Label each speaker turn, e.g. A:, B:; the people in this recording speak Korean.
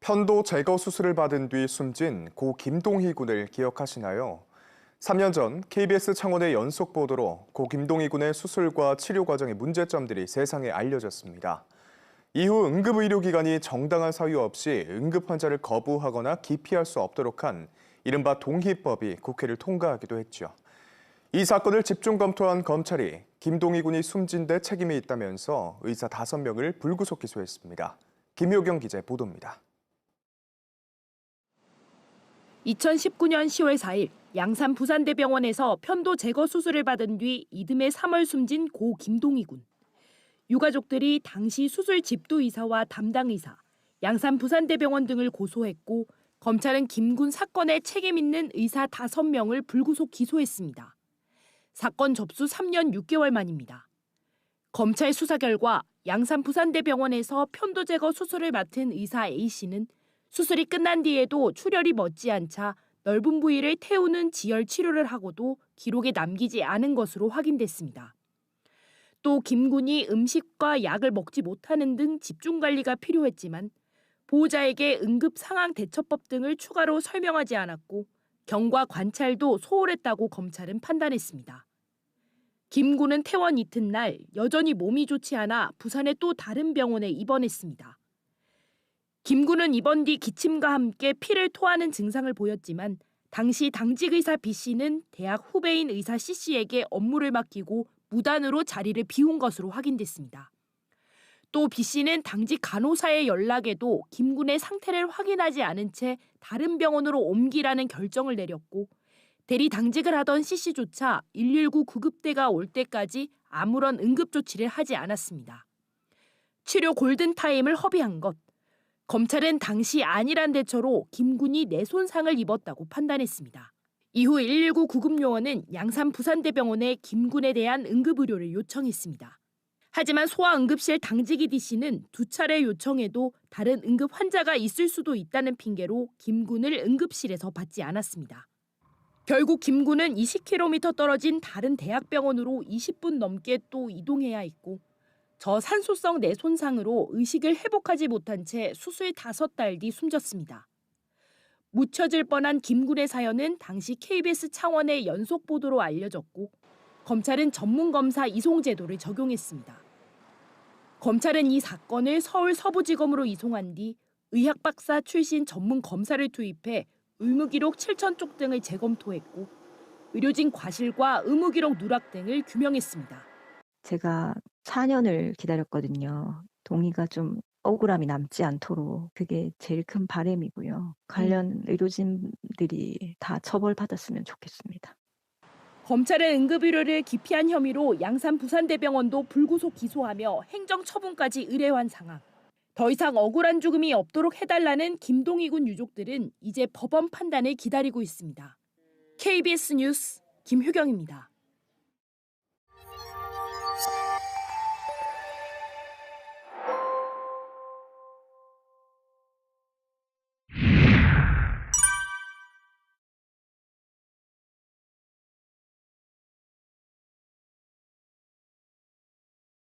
A: 편도 제거 수술을 받은 뒤 숨진 고 김동희 군을 기억하시나요? 3년 전 KBS 창원의 연속 보도로 고 김동희 군의 수술과 치료 과정의 문제점들이 세상에 알려졌습니다. 이후 응급의료기관이 정당한 사유 없이 응급 환자를 거부하거나 기피할 수 없도록 한 이른바 동희법이 국회를 통과하기도 했죠. 이 사건을 집중 검토한 검찰이 김동희 군이 숨진 데 책임이 있다면서 의사 5명을 불구속 기소했습니다. 김효경 기자의 보도입니다.
B: 2019년 10월 4일 양산 부산대병원에서 편도 제거 수술을 받은 뒤 이듬해 3월 숨진 고 김동희 군. 유가족들이 당시 수술 집도의사와 담당의사, 양산 부산대병원 등을 고소했고 검찰은 김 군 사건에 책임 있는 의사 5명을 불구속 기소했습니다. 사건 접수 3년 6개월 만입니다. 검찰 수사 결과 양산 부산대병원에서 편도 제거 수술을 맡은 의사 A씨는 수술이 끝난 뒤에도 출혈이 멎지 않자 넓은 부위를 태우는 지혈 치료를 하고도 기록에 남기지 않은 것으로 확인됐습니다. 또 김 군이 음식과 약을 먹지 못하는 등 집중 관리가 필요했지만 보호자에게 응급 상황 대처법 등을 추가로 설명하지 않았고 경과 관찰도 소홀했다고 검찰은 판단했습니다. 김 군은 퇴원 이튿날 여전히 몸이 좋지 않아 부산의 또 다른 병원에 입원했습니다. 김 군은 입원 뒤 기침과 함께 피를 토하는 증상을 보였지만 당시 당직 의사 B 씨는 대학 후배인 의사 C 씨에게 업무를 맡기고 무단으로 자리를 비운 것으로 확인됐습니다. 또 B 씨는 당직 간호사의 연락에도 김 군의 상태를 확인하지 않은 채 다른 병원으로 옮기라는 결정을 내렸고 대리 당직을 하던 C 씨조차 119 구급대가 올 때까지 아무런 응급 조치를 하지 않았습니다. 치료 골든타임을 허비한 것. 검찰은 당시 안일한 대처로 김 군이 뇌손상을 입었다고 판단했습니다. 이후 119 구급요원은 양산 부산대병원에 김 군에 대한 응급의료를 요청했습니다. 하지만 소아응급실 당직이 D 씨는 2차례 요청해도 다른 응급 환자가 있을 수도 있다는 핑계로 김 군을 응급실에서 받지 않았습니다. 결국 김 군은 20km 떨어진 다른 대학병원으로 20분 넘게 또 이동해야 했고 저산소성 뇌손상으로 의식을 회복하지 못한 채 수술 5달 뒤 숨졌습니다. 묻혀질 뻔한 김 군의 사연은 당시 KBS 창원의 연속 보도로 알려졌고 검찰은 전문검사 이송제도를 적용했습니다. 검찰은 이 사건을 서울 서부지검으로 이송한 뒤 의학박사 출신 전문검사를 투입해 의무기록 7,000쪽 등을 재검토했고 의료진 과실과 의무기록 누락 등을 규명했습니다.
C: 제가 4년을 기다렸거든요. 동의가 좀 억울함이 남지 않도록 그게 제일 큰 바람이고요. 관련 의료진들이 다 처벌받았으면 좋겠습니다.
B: 검찰은 응급의료를 기피한 혐의로 양산 부산대병원도 불구속 기소하며 행정처분까지 의뢰한 상황. 더 이상 억울한 죽음이 없도록 해달라는 김동희 군 유족들은 이제 법원 판단을 기다리고 있습니다. KBS 뉴스 김효경입니다.